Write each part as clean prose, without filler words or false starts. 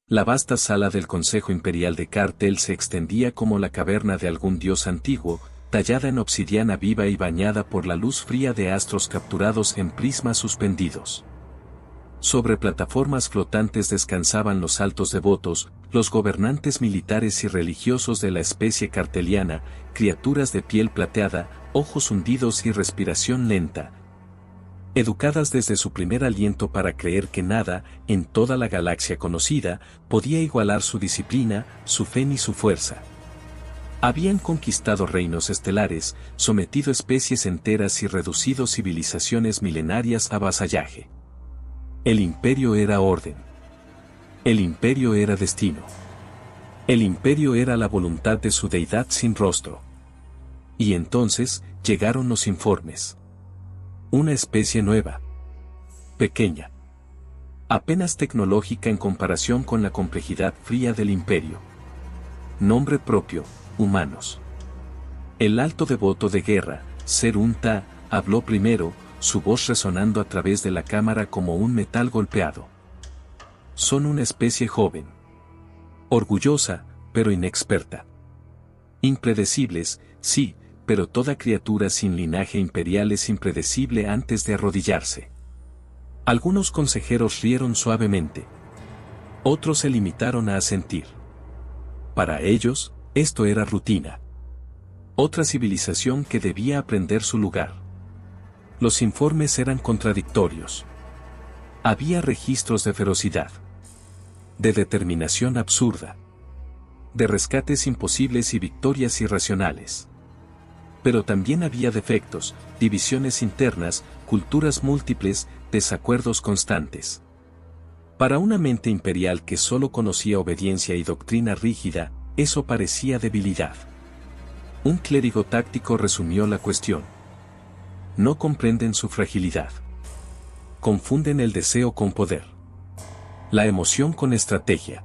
La vasta sala del Consejo Imperial de Cartel se extendía como la caverna de algún dios antiguo, tallada en obsidiana viva y bañada por la luz fría de astros capturados en prismas suspendidos. Sobre plataformas flotantes descansaban los altos devotos, los gobernantes militares y religiosos de la especie carteliana, criaturas de piel plateada, ojos hundidos y respiración lenta, educadas desde su primer aliento para creer que nada, en toda la galaxia conocida, podía igualar su disciplina, su fe ni su fuerza. Habían conquistado reinos estelares, sometido especies enteras y reducido civilizaciones milenarias a vasallaje. El imperio era orden. El imperio era destino. El imperio era la voluntad de su deidad sin rostro. Y entonces, llegaron los informes. Una especie nueva. Pequeña. Apenas tecnológica en comparación con la complejidad fría del imperio. Nombre propio, humanos. El alto devoto de guerra, Serunta, habló primero, su voz resonando a través de la cámara como un metal golpeado. Son una especie joven. Orgullosa, pero inexperta. Impredecibles, sí, pero toda criatura sin linaje imperial es impredecible antes de arrodillarse. Algunos consejeros rieron suavemente. Otros se limitaron a asentir. Para ellos, esto era rutina. Otra civilización que debía aprender su lugar. Los informes eran contradictorios. Había registros de ferocidad. De determinación absurda. De rescates imposibles y victorias irracionales. Pero también había defectos, divisiones internas, culturas múltiples, desacuerdos constantes. Para una mente imperial que solo conocía obediencia y doctrina rígida, eso parecía debilidad. Un clérigo táctico resumió la cuestión. No comprenden su fragilidad. Confunden el deseo con poder. La emoción con estrategia.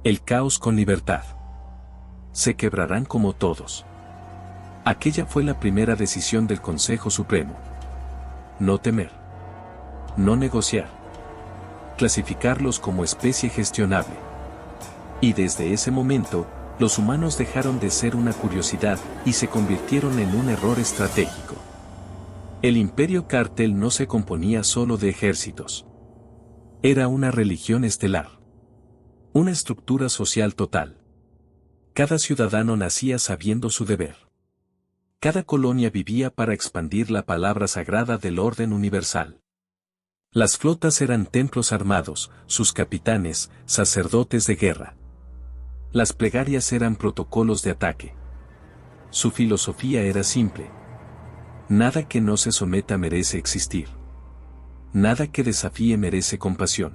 El caos con libertad. Se quebrarán como todos. Aquella fue la primera decisión del Consejo Supremo. No temer. No negociar. Clasificarlos como especie gestionable. Y desde ese momento, los humanos dejaron de ser una curiosidad y se convirtieron en un error estratégico. El Imperio Cartel no se componía solo de ejércitos. Era una religión estelar. Una estructura social total. Cada ciudadano nacía sabiendo su deber. Cada colonia vivía para expandir la palabra sagrada del orden universal. Las flotas eran templos armados, sus capitanes, sacerdotes de guerra. Las plegarias eran protocolos de ataque. Su filosofía era simple. Nada que no se someta merece existir. Nada que desafíe merece compasión.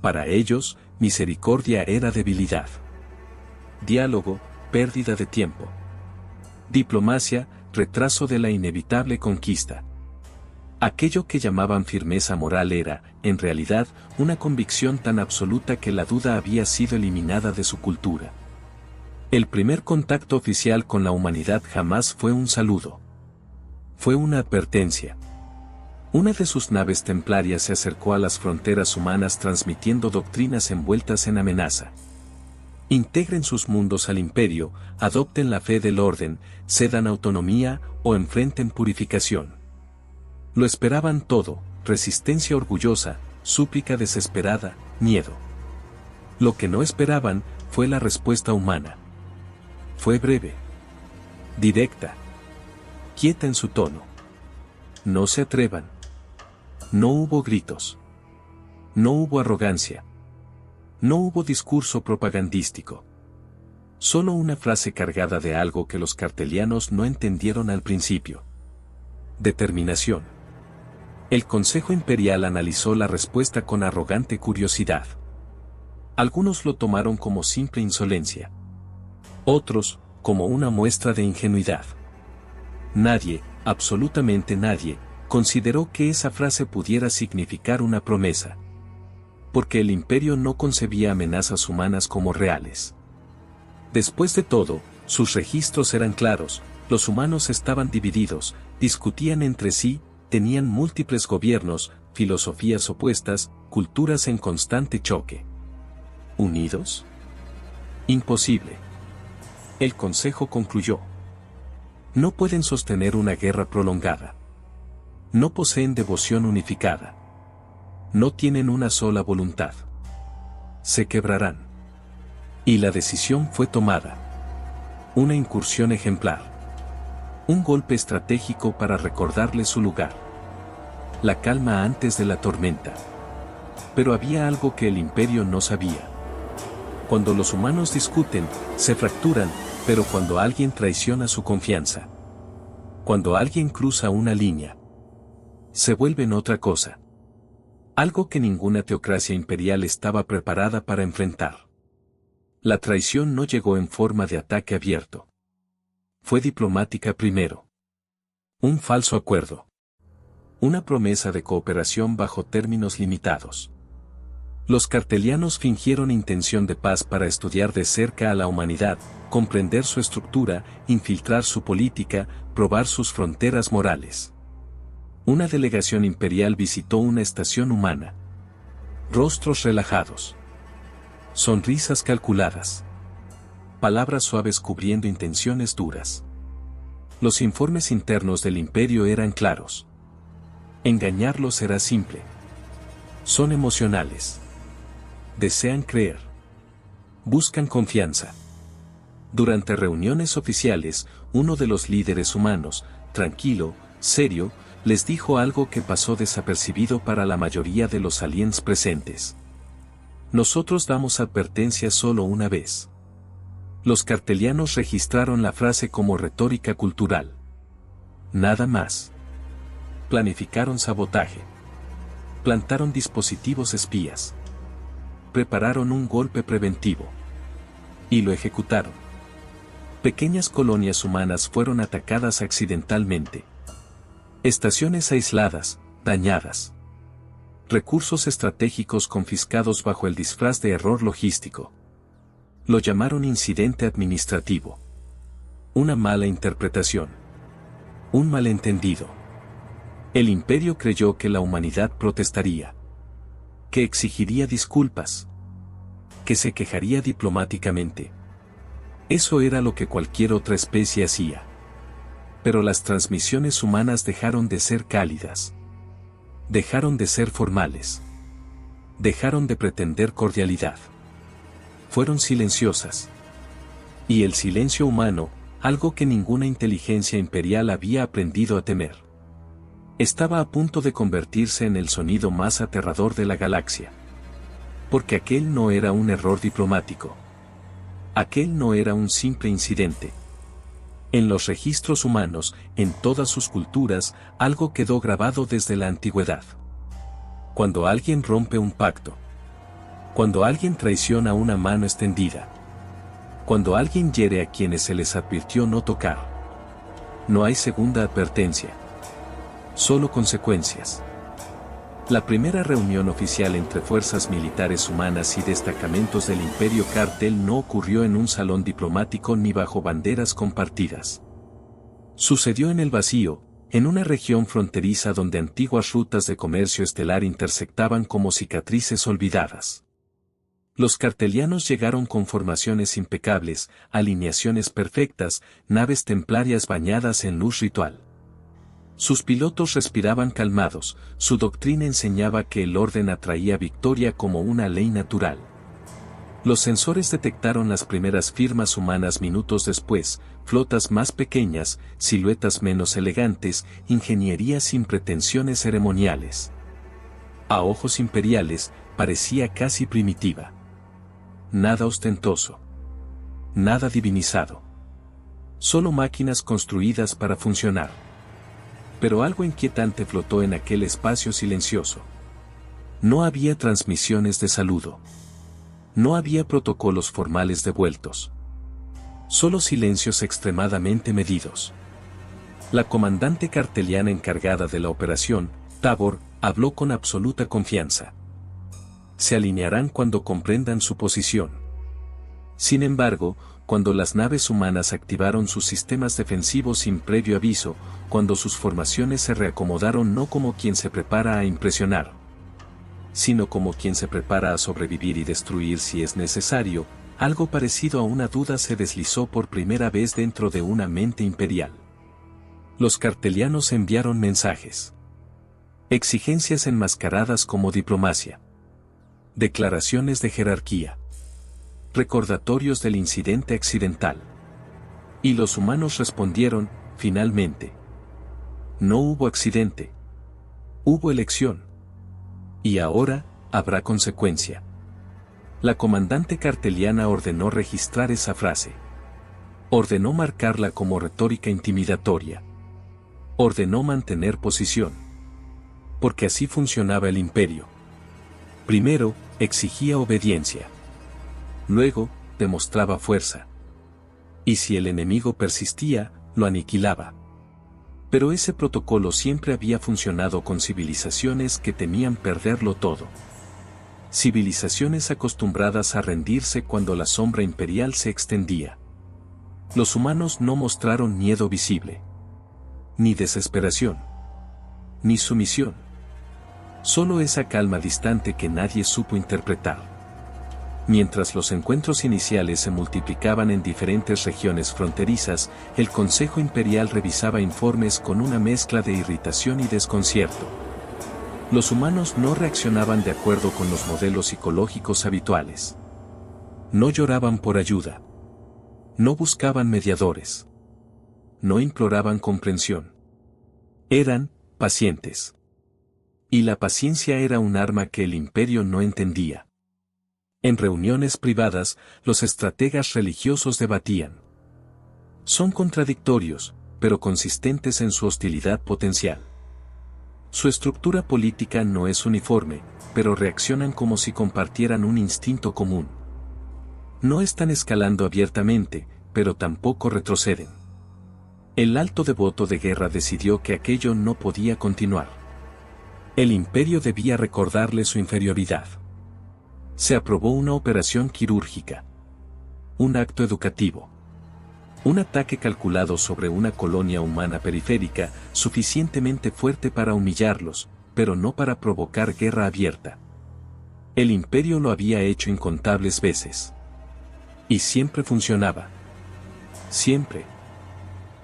Para ellos, misericordia era debilidad. Diálogo, pérdida de tiempo. Diplomacia, retraso de la inevitable conquista. Aquello que llamaban firmeza moral era, en realidad, una convicción tan absoluta que la duda había sido eliminada de su cultura. El primer contacto oficial con la humanidad jamás fue un saludo. Fue una advertencia. Una de sus naves templarias se acercó a las fronteras humanas transmitiendo doctrinas envueltas en amenaza. Integren sus mundos al imperio, adopten la fe del orden, cedan autonomía o enfrenten purificación. Lo esperaban todo, resistencia orgullosa, súplica desesperada, miedo. Lo que no esperaban fue la respuesta humana. Fue breve. Directa. Quieta en su tono. No se atrevan. No hubo gritos. No hubo arrogancia. No hubo discurso propagandístico. Solo una frase cargada de algo que los cartelianos no entendieron al principio. Determinación. El Consejo Imperial analizó la respuesta con arrogante curiosidad. Algunos lo tomaron como simple insolencia. Otros, como una muestra de ingenuidad. Nadie, absolutamente nadie, consideró que esa frase pudiera significar una promesa. Porque el imperio no concebía amenazas humanas como reales. Después de todo, sus registros eran claros, los humanos estaban divididos, discutían entre sí, tenían múltiples gobiernos, filosofías opuestas, culturas en constante choque. ¿Unidos? Imposible. El consejo concluyó. No pueden sostener una guerra prolongada. No poseen devoción unificada. No tienen una sola voluntad. Se quebrarán. Y la decisión fue tomada. Una incursión ejemplar. Un golpe estratégico para recordarles su lugar. La calma antes de la tormenta. Pero había algo que el imperio no sabía. Cuando los humanos discuten, se fracturan, pero cuando alguien traiciona su confianza. Cuando alguien cruza una línea. Se vuelven otra cosa. Algo que ninguna teocracia imperial estaba preparada para enfrentar. La traición no llegó en forma de ataque abierto. Fue diplomática primero. Un falso acuerdo. Una promesa de cooperación bajo términos limitados. Los cartelianos fingieron intención de paz para estudiar de cerca a la humanidad, comprender su estructura, infiltrar su política, probar sus fronteras morales. Una delegación imperial visitó una estación humana. Rostros relajados. Sonrisas calculadas. Palabras suaves cubriendo intenciones duras. Los informes internos del imperio eran claros. Engañarlos era simple. Son emocionales. Desean creer. Buscan confianza. Durante reuniones oficiales, uno de los líderes humanos, tranquilo, serio, les dijo algo que pasó desapercibido para la mayoría de los aliens presentes. Nosotros damos advertencia solo una vez. Los cartelianos registraron la frase como retórica cultural. Nada más. Planificaron sabotaje. Plantaron dispositivos espías. Prepararon un golpe preventivo. Y lo ejecutaron. Pequeñas colonias humanas fueron atacadas accidentalmente. Estaciones aisladas, dañadas. Recursos estratégicos confiscados bajo el disfraz de error logístico. Lo llamaron incidente administrativo. Una mala interpretación. Un malentendido. El imperio creyó que la humanidad protestaría. Que exigiría disculpas. Que se quejaría diplomáticamente. Eso era lo que cualquier otra especie hacía. Pero las transmisiones humanas dejaron de ser cálidas. Dejaron de ser formales. Dejaron de pretender cordialidad. Fueron silenciosas. Y el silencio humano, algo que ninguna inteligencia imperial había aprendido a temer, estaba a punto de convertirse en el sonido más aterrador de la galaxia. Porque aquel no era un error diplomático. Aquel no era un simple incidente. En los registros humanos, en todas sus culturas, algo quedó grabado desde la antigüedad. Cuando alguien rompe un pacto. Cuando alguien traiciona una mano extendida. Cuando alguien hiere a quienes se les advirtió no tocar. No hay segunda advertencia. Solo consecuencias. La primera reunión oficial entre fuerzas militares humanas y destacamentos del Imperio Cartel no ocurrió en un salón diplomático ni bajo banderas compartidas. Sucedió en el vacío, en una región fronteriza donde antiguas rutas de comercio estelar intersectaban como cicatrices olvidadas. Los cartelianos llegaron con formaciones impecables, alineaciones perfectas, naves templarias bañadas en luz ritual. Sus pilotos respiraban calmados, su doctrina enseñaba que el orden atraía victoria como una ley natural. Los sensores detectaron las primeras firmas humanas minutos después, flotas más pequeñas, siluetas menos elegantes, ingeniería sin pretensiones ceremoniales. A ojos imperiales, parecía casi primitiva. Nada ostentoso. Nada divinizado. Solo máquinas construidas para funcionar. Pero algo inquietante flotó en aquel espacio silencioso. No había transmisiones de saludo. No había protocolos formales devueltos. Solo silencios extremadamente medidos. La comandante carteliana encargada de la operación, Tabor, habló con absoluta confianza. Se alinearán cuando comprendan su posición. Sin embargo, cuando las naves humanas activaron sus sistemas defensivos sin previo aviso, cuando sus formaciones se reacomodaron no como quien se prepara a impresionar. sino como quien se prepara a sobrevivir y destruir si es necesario. Algo parecido a una duda se deslizó por primera vez dentro de una mente imperial. Los cartelianos enviaron mensajes. Exigencias enmascaradas como diplomacia. Declaraciones de jerarquía. Recordatorios del incidente accidental. Y los humanos respondieron, finalmente. No hubo accidente. Hubo elección. Y ahora, habrá consecuencia. La comandante carteliana ordenó registrar esa frase. Ordenó marcarla como retórica intimidatoria. Ordenó mantener posición. Porque así funcionaba el imperio. Primero, exigía obediencia. Luego, demostraba fuerza. Y si el enemigo persistía, lo aniquilaba. Pero ese protocolo siempre había funcionado con civilizaciones que temían perderlo todo. Civilizaciones acostumbradas a rendirse cuando la sombra imperial se extendía. Los humanos no mostraron miedo visible. Ni desesperación. Ni sumisión. Solo esa calma distante que nadie supo interpretar. Mientras los encuentros iniciales se multiplicaban en diferentes regiones fronterizas, el Consejo Imperial revisaba informes con una mezcla de irritación y desconcierto. Los humanos no reaccionaban de acuerdo con los modelos psicológicos habituales. No lloraban por ayuda. No buscaban mediadores. No imploraban comprensión. Eran pacientes. Y la paciencia era un arma que el imperio no entendía. En reuniones privadas, los estrategas religiosos debatían. Son contradictorios, pero consistentes en su hostilidad potencial. Su estructura política no es uniforme, pero reaccionan como si compartieran un instinto común. No están escalando abiertamente, pero tampoco retroceden. El alto devoto de guerra decidió que aquello no podía continuar. El imperio debía recordarle su inferioridad. Se aprobó una operación quirúrgica. Un acto educativo. Un ataque calculado sobre una colonia humana periférica, suficientemente fuerte para humillarlos, pero no para provocar guerra abierta. El imperio lo había hecho incontables veces. Y siempre funcionaba. Siempre.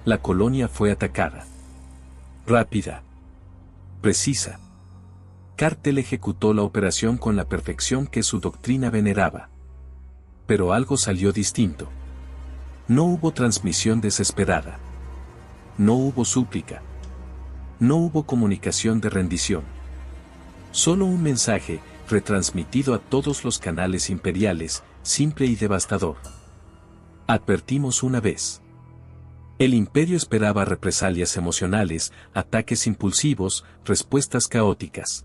La colonia fue atacada. Rápida. Precisa. Cartel ejecutó la operación con la perfección que su doctrina veneraba. Pero algo salió distinto. No hubo transmisión desesperada. No hubo súplica. No hubo comunicación de rendición. Solo un mensaje, retransmitido a todos los canales imperiales, simple y devastador. Advertimos una vez. El imperio esperaba represalias emocionales, ataques impulsivos, respuestas caóticas.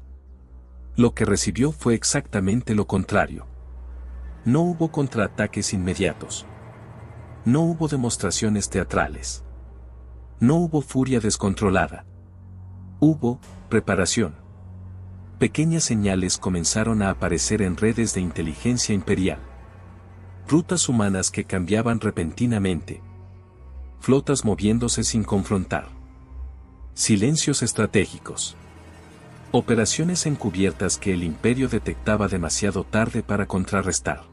Lo que recibió fue exactamente lo contrario. No hubo contraataques inmediatos. No hubo demostraciones teatrales. No hubo furia descontrolada. Hubo preparación. Pequeñas señales comenzaron a aparecer en redes de inteligencia imperial. Rutas humanas que cambiaban repentinamente. Flotas moviéndose sin confrontar. Silencios estratégicos. Operaciones encubiertas que el imperio detectaba demasiado tarde para contrarrestar.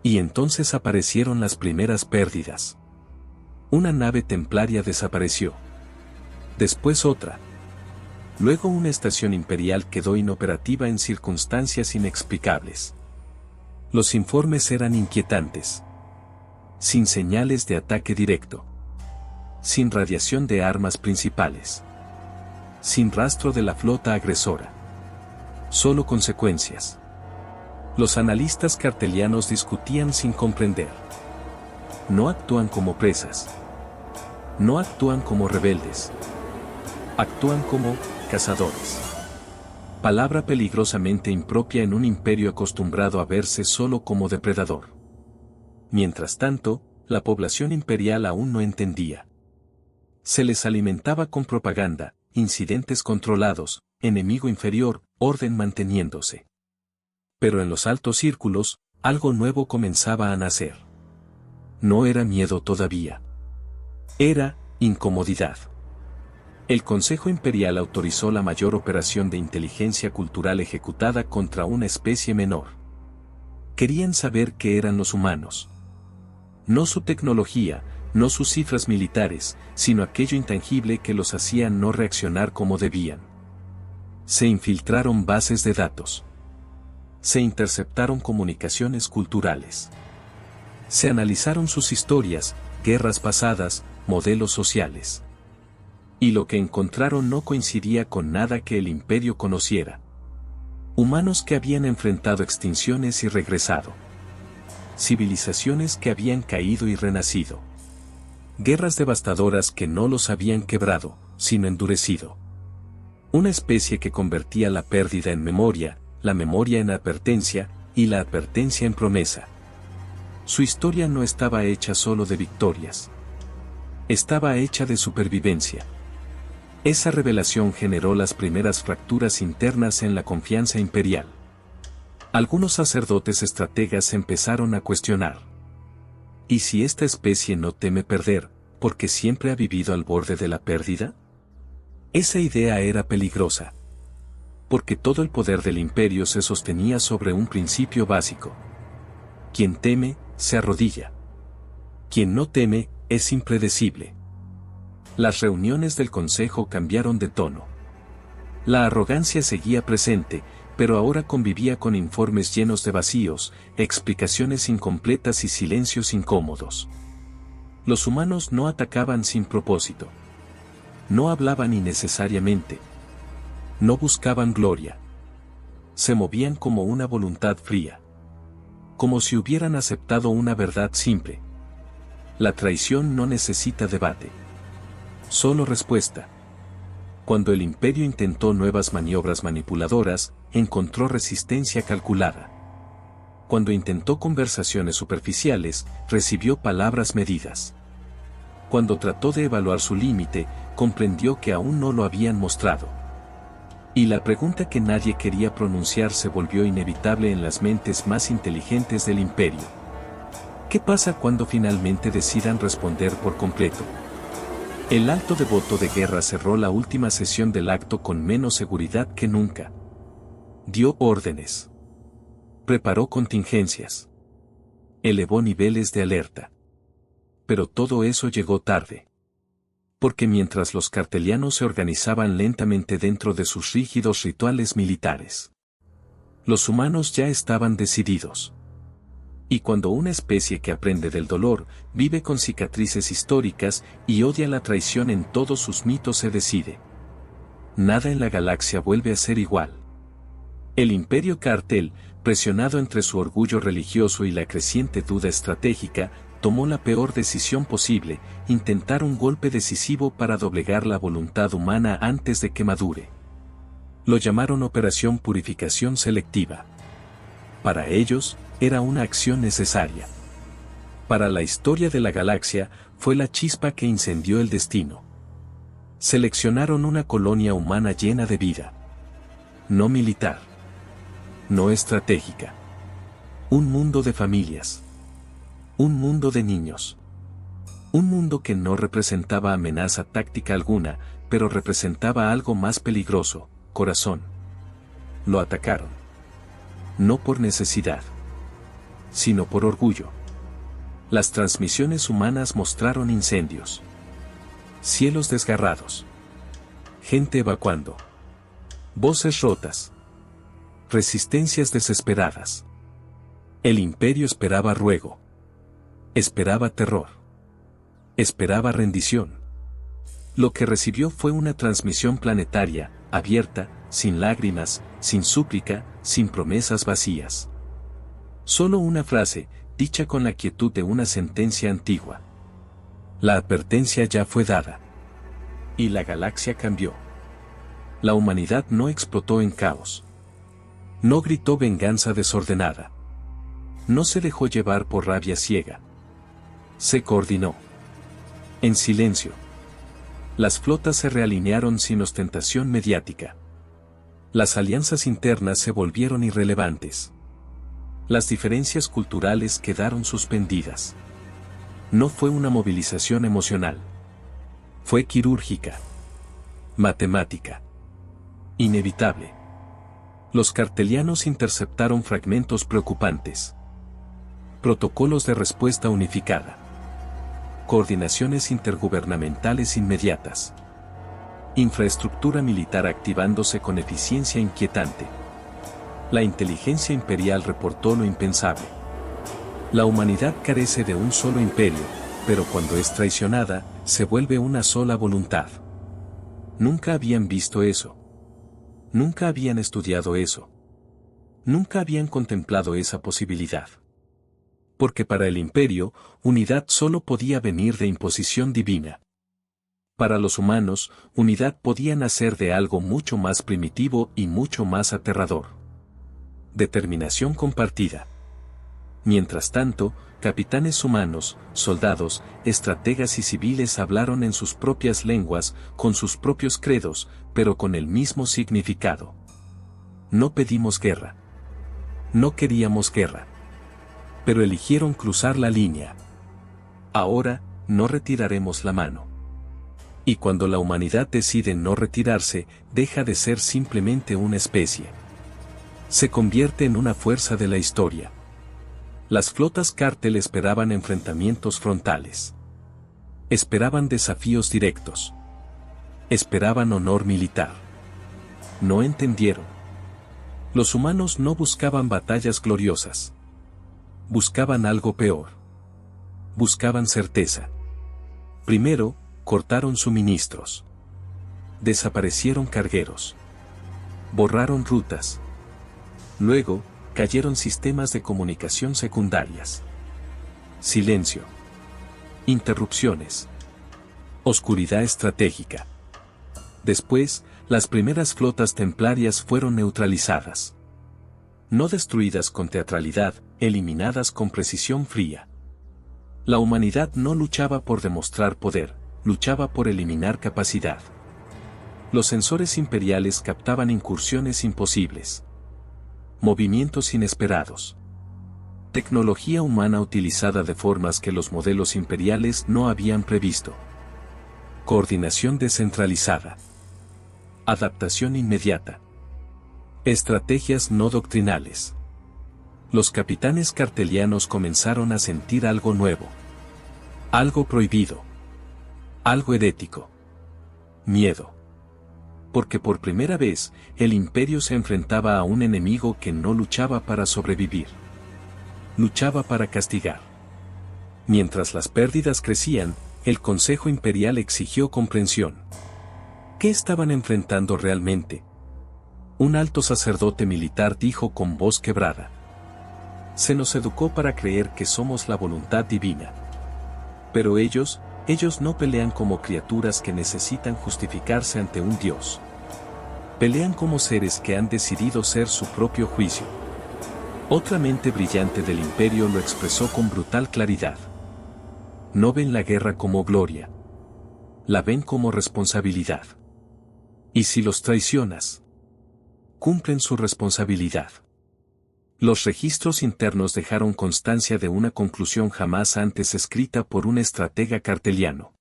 Y entonces aparecieron las primeras pérdidas. Una nave templaria desapareció. Después otra. Luego una estación imperial quedó inoperativa en circunstancias inexplicables. Los informes eran inquietantes. Sin señales de ataque directo. Sin radiación de armas principales. Sin rastro de la flota agresora. Solo consecuencias. Los analistas cartelianos discutían sin comprender. No actúan como presas. No actúan como rebeldes. Actúan como cazadores. Palabra peligrosamente impropia en un imperio acostumbrado a verse solo como depredador. Mientras tanto, la población imperial aún no entendía. Se les alimentaba con propaganda, incidentes controlados, enemigo inferior, orden manteniéndose. Pero en los altos círculos, algo nuevo comenzaba a nacer. No era miedo todavía. Era incomodidad. El Consejo Imperial autorizó la mayor operación de inteligencia cultural ejecutada contra una especie menor. Querían saber qué eran los humanos. No su tecnología, no sus cifras militares, sino aquello intangible que los hacía no reaccionar como debían. Se infiltraron bases de datos. Se interceptaron comunicaciones culturales. Se analizaron sus historias, guerras pasadas, modelos sociales. Y lo que encontraron no coincidía con nada que el imperio conociera. Humanos que habían enfrentado extinciones y regresado. Civilizaciones que habían caído y renacido. Guerras devastadoras que no los habían quebrado, sino endurecido. Una especie que convertía la pérdida en memoria, la memoria en advertencia, y la advertencia en promesa. Su historia no estaba hecha solo de victorias. Estaba hecha de supervivencia. Esa revelación generó las primeras fracturas internas en la confianza imperial. Algunos sacerdotes estrategas empezaron a cuestionar. ¿Y si esta especie no teme perder, porque siempre ha vivido al borde de la pérdida? Esa idea era peligrosa. Porque todo el poder del imperio se sostenía sobre un principio básico. Quien teme, se arrodilla. Quien no teme, es impredecible. Las reuniones del consejo cambiaron de tono. La arrogancia seguía presente, pero ahora convivía con informes llenos de vacíos, explicaciones incompletas y silencios incómodos. Los humanos no atacaban sin propósito. No hablaban innecesariamente. No buscaban gloria. Se movían como una voluntad fría. Como si hubieran aceptado una verdad simple. La traición no necesita debate. Solo respuesta. Cuando el imperio intentó nuevas maniobras manipuladoras, encontró resistencia calculada. Cuando intentó conversaciones superficiales, recibió palabras medidas. Cuando trató de evaluar su límite, comprendió que aún no lo habían mostrado. Y la pregunta que nadie quería pronunciar se volvió inevitable en las mentes más inteligentes del imperio. ¿Qué pasa cuando finalmente decidan responder por completo? El alto devoto de guerra cerró la última sesión del acto con menos seguridad que nunca. Dio órdenes. Preparó contingencias. Elevó niveles de alerta. Pero todo eso llegó tarde. Porque mientras los cartelianos se organizaban lentamente dentro de sus rígidos rituales militares, los humanos ya estaban decididos. Y cuando una especie que aprende del dolor, vive con cicatrices históricas y odia la traición en todos sus mitos se decide. Nada en la galaxia vuelve a ser igual. El imperio Cartel, presionado entre su orgullo religioso y la creciente duda estratégica, tomó la peor decisión posible, intentar un golpe decisivo para doblegar la voluntad humana antes de que madure. Lo llamaron Operación Purificación Selectiva. Para ellos, era una acción necesaria. Para la historia de la galaxia, fue la chispa que incendió el destino. Seleccionaron una colonia humana llena de vida. No militar. No estratégica. Un mundo de familias. Un mundo de niños. Un mundo que no representaba amenaza táctica alguna, pero representaba algo más peligroso, corazón. Lo atacaron. No por necesidad, sino por orgullo. Las transmisiones humanas mostraron incendios. Cielos desgarrados. Gente evacuando. Voces rotas. Resistencias desesperadas. El imperio esperaba ruego. Esperaba terror. Esperaba rendición. Lo que recibió fue una transmisión planetaria, abierta, sin lágrimas, sin súplica, sin promesas vacías. Solo una frase, dicha con la quietud de una sentencia antigua. La advertencia ya fue dada. Y la galaxia cambió. La humanidad no explotó en caos. No gritó venganza desordenada. No se dejó llevar por rabia ciega. Se coordinó. En silencio. Las flotas se realinearon sin ostentación mediática. Las alianzas internas se volvieron irrelevantes. Las diferencias culturales quedaron suspendidas. No fue una movilización emocional. Fue quirúrgica. Matemática. Inevitable. Los cartelianos interceptaron fragmentos preocupantes. Protocolos de respuesta unificada. Coordinaciones intergubernamentales inmediatas. Infraestructura militar activándose con eficiencia inquietante. La inteligencia imperial reportó lo impensable. La humanidad carece de un solo imperio, pero cuando es traicionada, se vuelve una sola voluntad. Nunca habían visto eso. Nunca habían estudiado eso. Nunca habían contemplado esa posibilidad. Porque para el imperio, unidad solo podía venir de imposición divina. Para los humanos, unidad podía nacer de algo mucho más primitivo y mucho más aterrador. Determinación compartida. Mientras tanto, capitanes humanos, soldados, estrategas y civiles hablaron en sus propias lenguas, con sus propios credos, pero con el mismo significado. No pedimos guerra. No queríamos guerra. Pero eligieron cruzar la línea. Ahora, no retiraremos la mano. Y cuando la humanidad decide no retirarse, deja de ser simplemente una especie. Se convierte en una fuerza de la historia. Las flotas cártel esperaban enfrentamientos frontales. Esperaban desafíos directos. Esperaban honor militar. No entendieron. Los humanos no buscaban batallas gloriosas. Buscaban algo peor. Buscaban certeza. Primero, cortaron suministros. Desaparecieron cargueros. Borraron rutas. Luego, cayeron sistemas de comunicación secundarias. Silencio. Interrupciones. Oscuridad estratégica. Después, las primeras flotas templarias fueron neutralizadas. No destruidas con teatralidad, eliminadas con precisión fría. La humanidad no luchaba por demostrar poder, luchaba por eliminar capacidad. Los sensores imperiales captaban incursiones imposibles. Movimientos inesperados. Tecnología humana utilizada de formas que los modelos imperiales no habían previsto. Coordinación descentralizada. Adaptación inmediata. Estrategias no doctrinales. Los capitanes cartelianos comenzaron a sentir algo nuevo. Algo prohibido. Algo herético. Miedo. Porque por primera vez, el imperio se enfrentaba a un enemigo que no luchaba para sobrevivir. Luchaba para castigar. Mientras las pérdidas crecían, el Consejo Imperial exigió comprensión. ¿Qué estaban enfrentando realmente? Un alto sacerdote militar dijo con voz quebrada. Se nos educó para creer que somos la voluntad divina. Pero ellos no pelean como criaturas que necesitan justificarse ante un Dios. Pelean como seres que han decidido ser su propio juicio. Otra mente brillante del imperio lo expresó con brutal claridad. No ven la guerra como gloria. La ven como responsabilidad. Y si los traicionas, cumplen su responsabilidad. Los registros internos dejaron constancia de una conclusión jamás antes escrita por un estratega carteliano.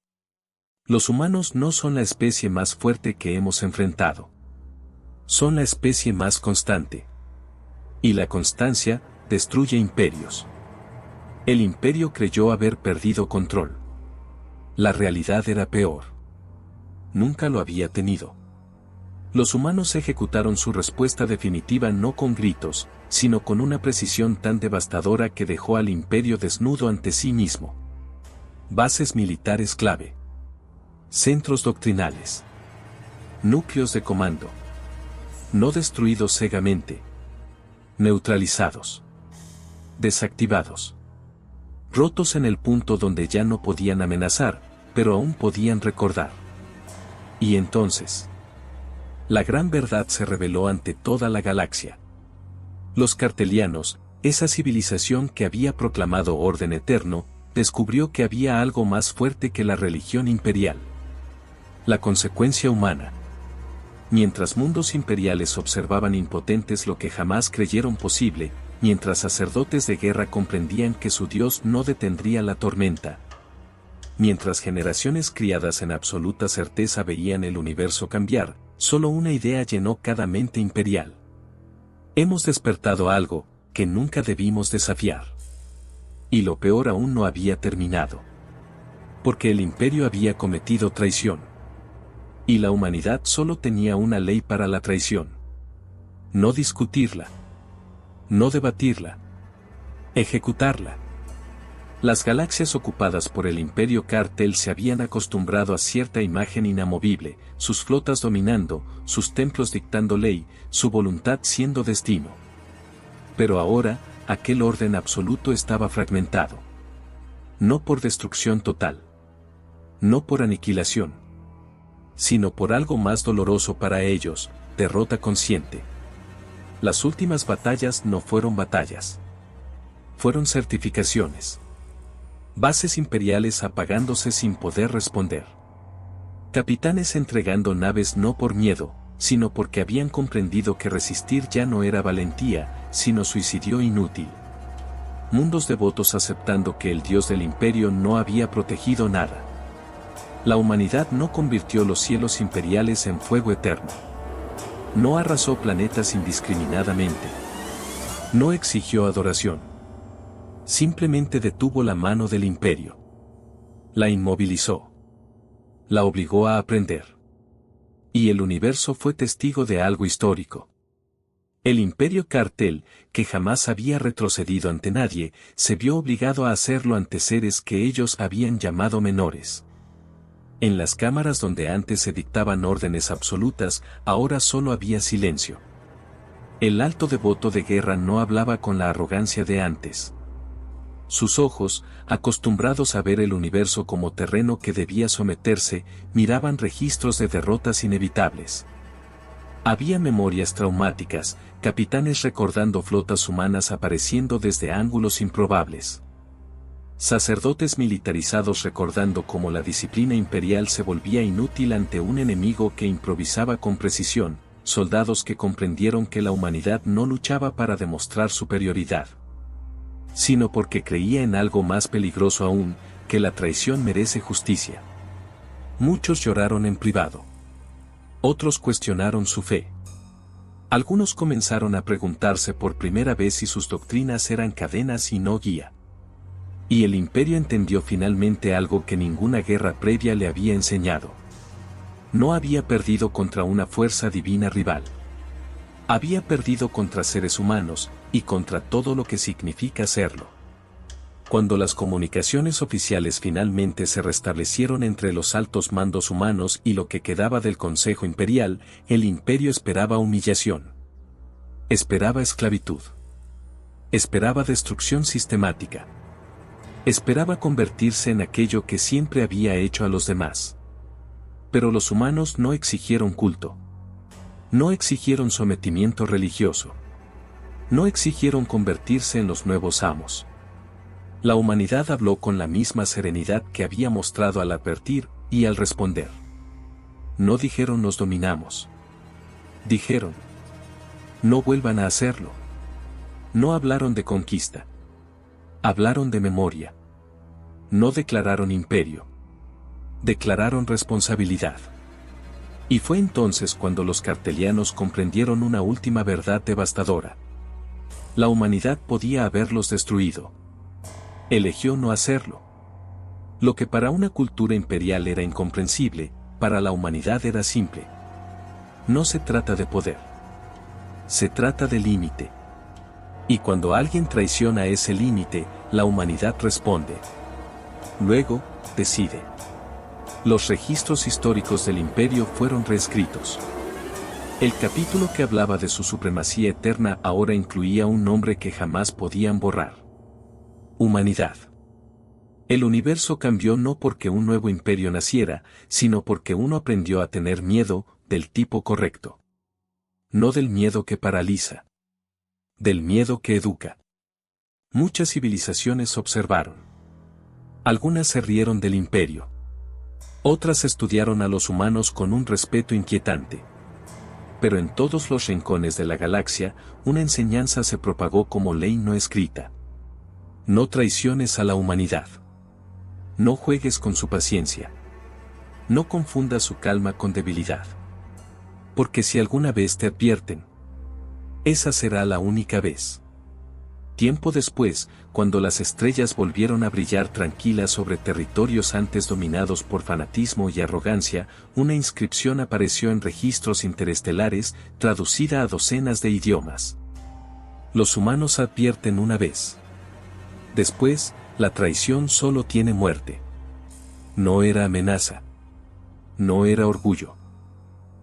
Los humanos no son la especie más fuerte que hemos enfrentado. Son la especie más constante. Y la constancia destruye imperios. El imperio creyó haber perdido control. La realidad era peor. Nunca lo había tenido. Los humanos ejecutaron su respuesta definitiva no con gritos, sino con una precisión tan devastadora que dejó al imperio desnudo ante sí mismo. Bases militares clave. Centros doctrinales. Núcleos de comando. No destruidos ciegamente. Neutralizados. Desactivados. Rotos en el punto donde ya no podían amenazar, pero aún podían recordar. Y entonces, la gran verdad se reveló ante toda la galaxia. Los cartelianos, esa civilización que había proclamado orden eterno, descubrió que había algo más fuerte que la religión imperial. La consecuencia humana. Mientras mundos imperiales observaban impotentes lo que jamás creyeron posible, mientras sacerdotes de guerra comprendían que su Dios no detendría la tormenta. Mientras generaciones criadas en absoluta certeza veían el universo cambiar, solo una idea llenó cada mente imperial. Hemos despertado algo que nunca debimos desafiar. Y lo peor aún no había terminado. Porque el imperio había cometido traición. Y la humanidad solo tenía una ley para la traición. No discutirla. No debatirla. Ejecutarla. Las galaxias ocupadas por el imperio Cartel se habían acostumbrado a cierta imagen inamovible, sus flotas dominando, sus templos dictando ley, su voluntad siendo destino. Pero ahora, aquel orden absoluto estaba fragmentado. No por destrucción total. No por aniquilación. Sino por algo más doloroso para ellos, derrota consciente. Las últimas batallas no fueron batallas. Fueron certificaciones. Bases imperiales apagándose sin poder responder. Capitanes entregando naves no por miedo, sino porque habían comprendido que resistir ya no era valentía, sino suicidio inútil. Mundos devotos aceptando que el Dios del imperio no había protegido nada. La humanidad no convirtió los cielos imperiales en fuego eterno. No arrasó planetas indiscriminadamente. No exigió adoración. Simplemente detuvo la mano del imperio. La inmovilizó. La obligó a aprender. Y el universo fue testigo de algo histórico. El imperio Cartel, que jamás había retrocedido ante nadie, se vio obligado a hacerlo ante seres que ellos habían llamado menores. En las cámaras donde antes se dictaban órdenes absolutas, ahora solo había silencio. El alto devoto de guerra no hablaba con la arrogancia de antes. Sus ojos, acostumbrados a ver el universo como terreno que debía someterse, miraban registros de derrotas inevitables. Había memorias traumáticas, capitanes recordando flotas humanas apareciendo desde ángulos improbables. Sacerdotes militarizados recordando cómo la disciplina imperial se volvía inútil ante un enemigo que improvisaba con precisión, soldados que comprendieron que la humanidad no luchaba para demostrar superioridad, sino porque creía en algo más peligroso aún, que la traición merece justicia. Muchos lloraron en privado. Otros cuestionaron su fe. Algunos comenzaron a preguntarse por primera vez si sus doctrinas eran cadenas y no guía. Y el imperio entendió finalmente algo que ninguna guerra previa le había enseñado. No había perdido contra una fuerza divina rival. Había perdido contra seres humanos, y contra todo lo que significa serlo. Cuando las comunicaciones oficiales finalmente se restablecieron entre los altos mandos humanos y lo que quedaba del Consejo Imperial, el imperio esperaba humillación. Esperaba esclavitud. Esperaba destrucción sistemática. Esperaba convertirse en aquello que siempre había hecho a los demás. Pero los humanos no exigieron culto. No exigieron sometimiento religioso. No exigieron convertirse en los nuevos amos. La humanidad habló con la misma serenidad que había mostrado al advertir y al responder. No dijeron nos dominamos. Dijeron, no vuelvan a hacerlo. No hablaron de conquista. Hablaron de memoria. No declararon imperio. Declararon responsabilidad. Y fue entonces cuando los cartelianos comprendieron una última verdad devastadora. La humanidad podía haberlos destruido. Eligió no hacerlo. Lo que para una cultura imperial era incomprensible, para la humanidad era simple. No se trata de poder. Se trata de límite. Y cuando alguien traiciona ese límite, la humanidad responde. Luego, decide. Los registros históricos del imperio fueron reescritos. El capítulo que hablaba de su supremacía eterna ahora incluía un nombre que jamás podían borrar. Humanidad. El universo cambió no porque un nuevo imperio naciera, sino porque uno aprendió a tener miedo, del tipo correcto. No del miedo que paraliza. Del miedo que educa. Muchas civilizaciones observaron. Algunas se rieron del imperio. Otras estudiaron a los humanos con un respeto inquietante. Pero en todos los rincones de la galaxia, una enseñanza se propagó como ley no escrita. No traiciones a la humanidad. No juegues con su paciencia. No confundas su calma con debilidad. Porque si alguna vez te advierten, esa será la única vez. Tiempo después, cuando las estrellas volvieron a brillar tranquilas sobre territorios antes dominados por fanatismo y arrogancia, una inscripción apareció en registros interestelares, traducida a docenas de idiomas. Los humanos advierten una vez. Después, la traición solo tiene muerte. No era amenaza. No era orgullo.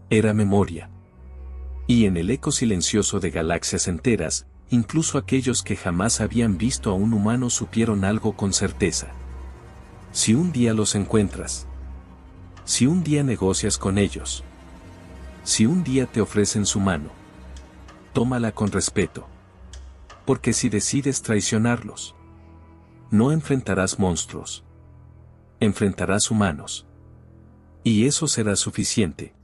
Era memoria. Y en el eco silencioso de galaxias enteras, incluso aquellos que jamás habían visto a un humano supieron algo con certeza. Si un día los encuentras, si un día negocias con ellos, si un día te ofrecen su mano, tómala con respeto. Porque si decides traicionarlos, no enfrentarás monstruos, enfrentarás humanos. Y eso será suficiente.